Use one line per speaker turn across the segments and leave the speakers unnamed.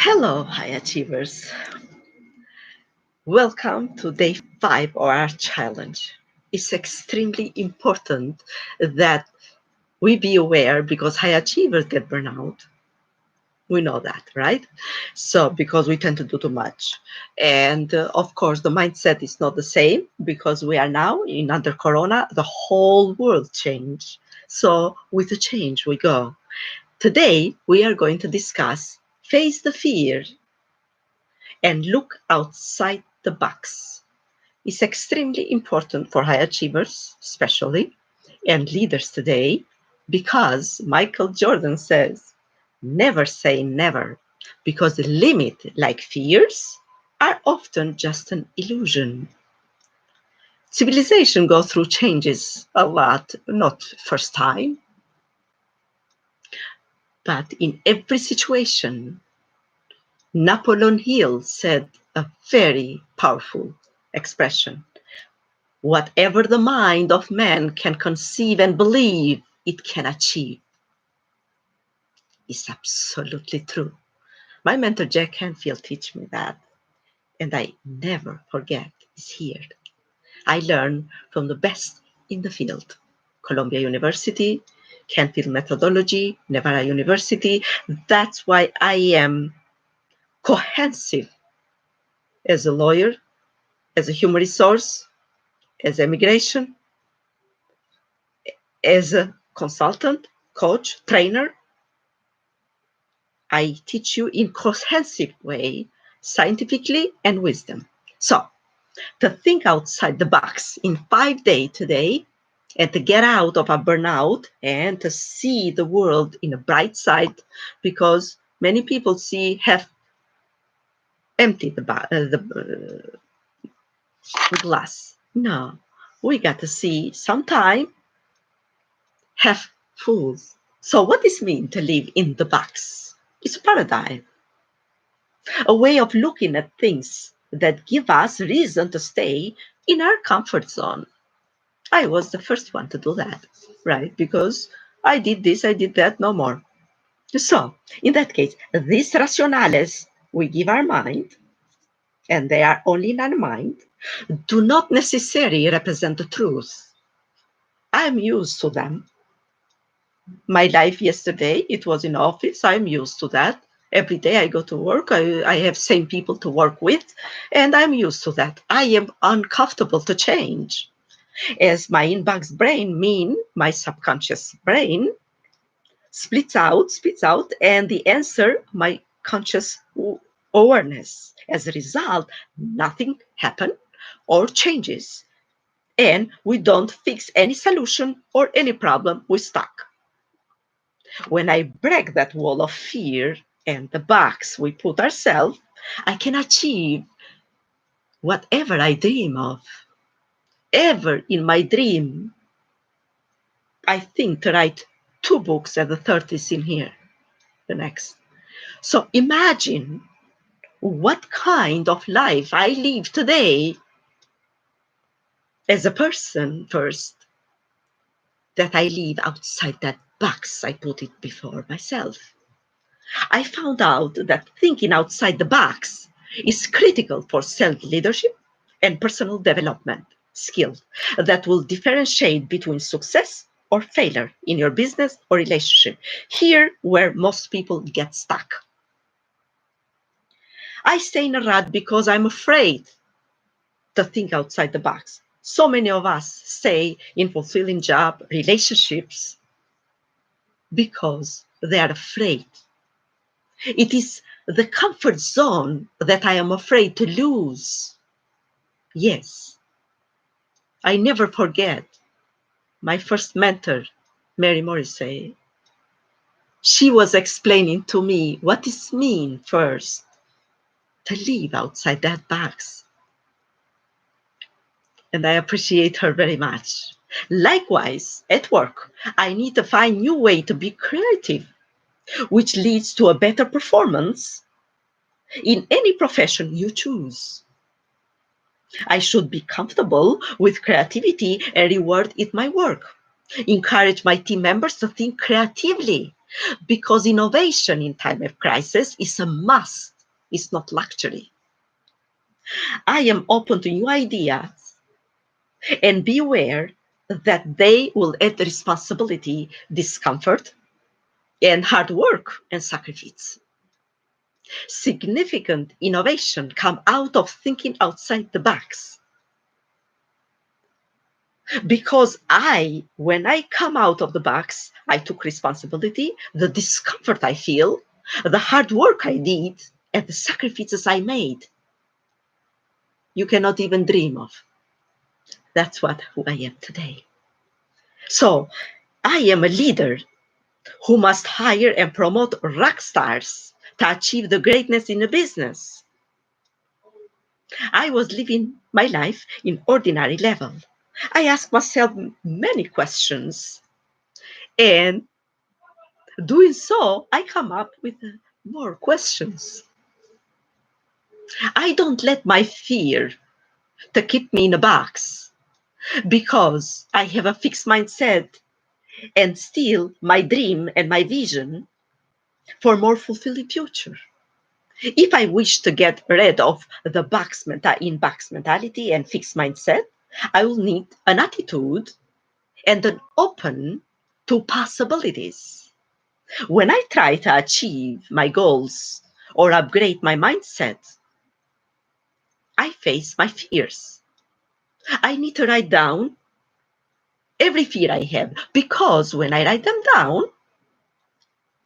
Hello, high achievers. Welcome to day 5 of our challenge. It's extremely important that we be aware because high achievers get burnout. We know that, right? So, because we tend to do too much. And of course, the mindset is not the same because we are now in under Corona, the whole world changed. So, with the change, we go. Today, we are going to discuss face the fear and look outside the box. Is extremely important for high achievers, especially, and leaders today, because Michael Jordan says, never say never, because the limit, like fears, are often just an illusion. Civilization goes through changes a lot, not first time, but in every situation. Napoleon Hill said a very powerful expression. Whatever the mind of man can conceive and believe, it can achieve. Is absolutely true. My mentor Jack Canfield teach me that, and I never forget is here. I learn from the best in the field. Columbia University, Canfield Methodology, Nevada University. That's why I am cohesive as a lawyer, as a human resource, as immigration, as a consultant, coach, trainer. I teach you in comprehensive way, scientifically and wisdom. So to think outside the box in 5 days today and to get out of a burnout and to see the world in a bright side because many people see have emptied the glass. No, we got to see sometime have fools. So what does it mean to live in the box? It's a paradigm, a way of looking at things that give us reason to stay in our comfort zone. I was the first one to do that, right? Because I did this, I did that, no more. So, in that case, these rationales we give our mind, and they are only in our mind, do not necessarily represent the truth. I'm used to them. My life yesterday, it was in office. I'm used to that. Every day I go to work, I have same people to work with, and I'm used to that. I am uncomfortable to change. As my inbox brain mean, my subconscious brain spits out, and the answer, my conscious awareness. As a result, nothing happen or changes, and we don't fix any solution or any problem, we stuck. When I break that wall of fear and the box we put ourselves, I can achieve whatever I dream of. Ever in my dream, I think to write 2 books and the third is in here, the next. So imagine what kind of life I live today as a person first, that I live outside that box I put it before myself. I found out that thinking outside the box is critical for self-leadership and personal development skills that will differentiate between success or failure in your business or relationship. Here where most people get stuck. I stay in a rut because I'm afraid to think outside the box. So many of us stay in fulfilling job relationships because they are afraid. It is the comfort zone that I am afraid to lose. Yes, I never forget my first mentor, Mary Morrissey. She was explaining to me what it means first to live outside that box. And I appreciate her very much. Likewise, at work, I need to find new way to be creative, which leads to a better performance in any profession you choose. I should be comfortable with creativity and reward it my work. Encourage my team members to think creatively because innovation in time of crisis is a must. is not luxury. I am open to new ideas and be aware that they will add responsibility, discomfort, and hard work and sacrifice. Significant innovation come out of thinking outside the box. Because when I come out of the box, I took responsibility, the discomfort I feel, the hard work I did, and the sacrifices I made. You cannot even dream of. That's who I am today. So I am a leader who must hire and promote rock stars to achieve the greatness in a business. I was living my life in ordinary level. I asked myself many questions, and doing so, I come up with more questions. I don't let my fear to keep me in a box because I have a fixed mindset and still my dream and my vision for more fulfilling future. If I wish to get rid of the box mentality and fixed mindset, I will need an attitude and an open to possibilities. When I try to achieve my goals or upgrade my mindset, I face my fears. I need to write down every fear I have because when I write them down,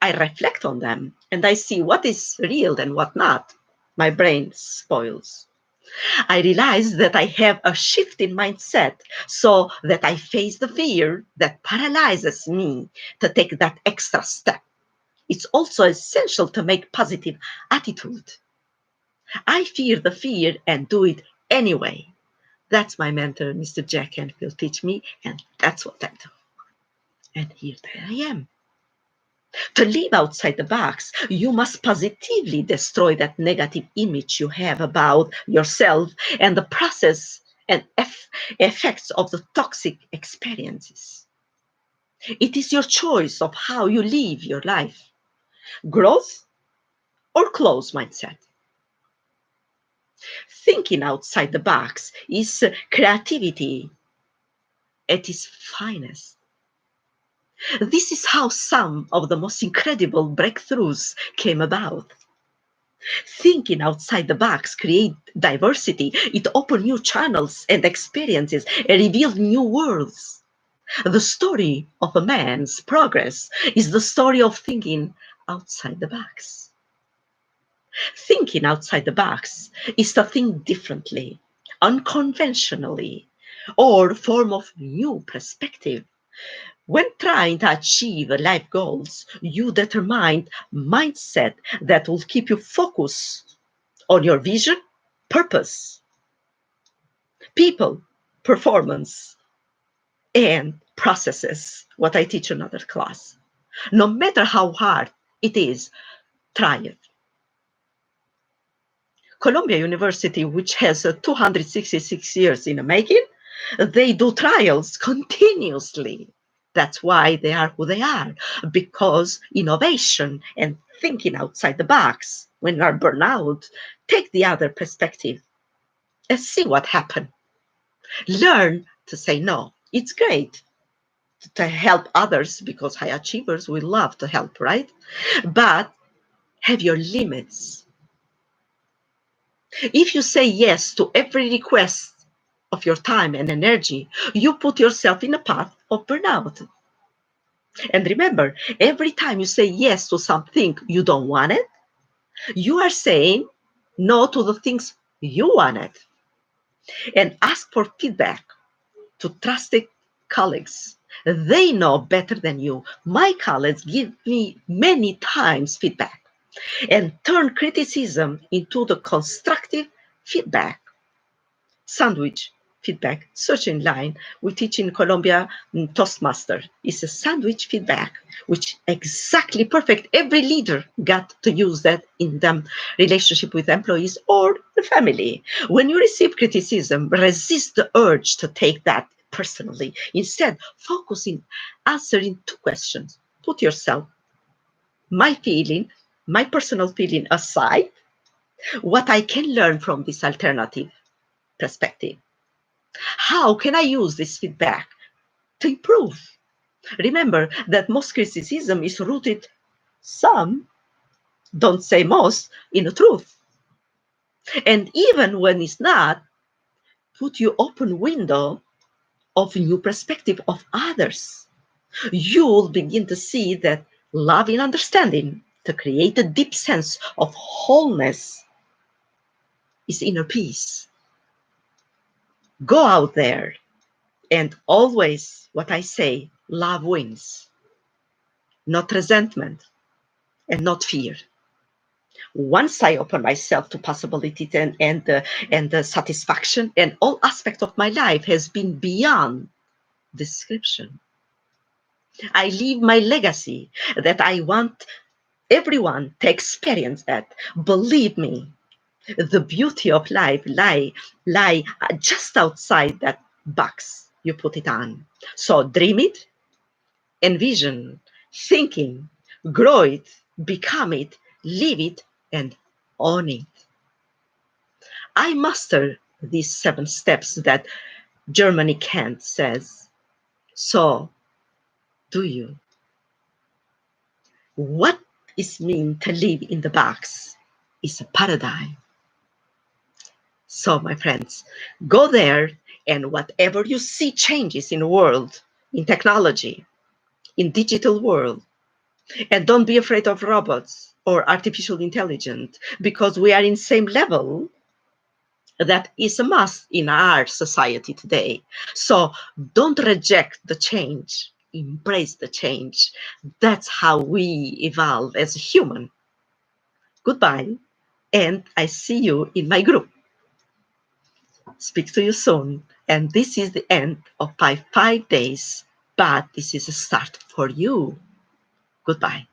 I reflect on them and I see what is real and what not. My brain spoils. I realize that I have a shift in mindset so that I face the fear that paralyzes me to take that extra step. It's also essential to make positive attitude. I fear the fear and do it anyway. That's my mentor, Mr. Jack Canfield, teach me, and that's what I do. And here I am. To live outside the box, you must positively destroy that negative image you have about yourself and the process and effects of the toxic experiences. It is your choice of how you live your life, growth or closed mindset. Thinking outside the box is creativity at its finest. This is how some of the most incredible breakthroughs came about. Thinking outside the box create diversity. It open new channels and experiences and reveal new worlds. The story of a man's progress is the story of thinking outside the box. Thinking outside the box is to think differently, unconventionally, or form of new perspective. When trying to achieve life goals, you determine mindset that will keep you focused on your vision, purpose, people, performance, and processes, what I teach in another class. No matter how hard it is, try it. Columbia University, which has 266 years in the making, they do trials continuously. That's why they are who they are, because innovation and thinking outside the box, when you are burnout, take the other perspective and see what happened. Learn to say no. It's great to help others because high achievers, we love to help, right? But have your limits. If you say yes to every request of your time and energy, you put yourself in a path of burnout. And remember, every time you say yes to something you don't want it, you are saying no to the things you wanted. And ask for feedback to trusted colleagues. They know better than you. My colleagues give me many times feedback and turn criticism into the constructive feedback. Sandwich feedback, search in line. We teach in Colombia Toastmaster. It's a sandwich feedback, which exactly perfect. Every leader got to use that in them relationship with employees or the family. When you receive criticism, resist the urge to take that personally. Instead, focus in answering two questions. Put yourself, my feeling, my personal feeling aside, what I can learn from this alternative perspective. How can I use this feedback to improve? Remember that most criticism is rooted, some, don't say most, in the truth. And even when it's not, put you open window of new perspective of others. You'll begin to see that love and understanding to create a deep sense of wholeness is inner peace. Go out there and always, what I say, love wins, not resentment and not fear. Once I open myself to possibilities and the satisfaction, and all aspects of my life has been beyond description. I leave my legacy that I want everyone to experience that. Believe me, the beauty of life lie just outside that box you put it on. So dream it, envision, thinking, grow it, become it, live it, and own it. I master these 7 steps that Germany Kant says. So do you. What is mean to live in the box is a paradigm. So, my friends, go there, and whatever you see changes in the world, in technology, in digital world, and don't be afraid of robots or artificial intelligence, because we are in same level. That is a must in our society today. So don't reject the change, embrace the change. That's how we evolve as a human. Goodbye, and I see you in my group. Speak to you soon. And this is the end of my 5 days, but this is a start for you. Goodbye.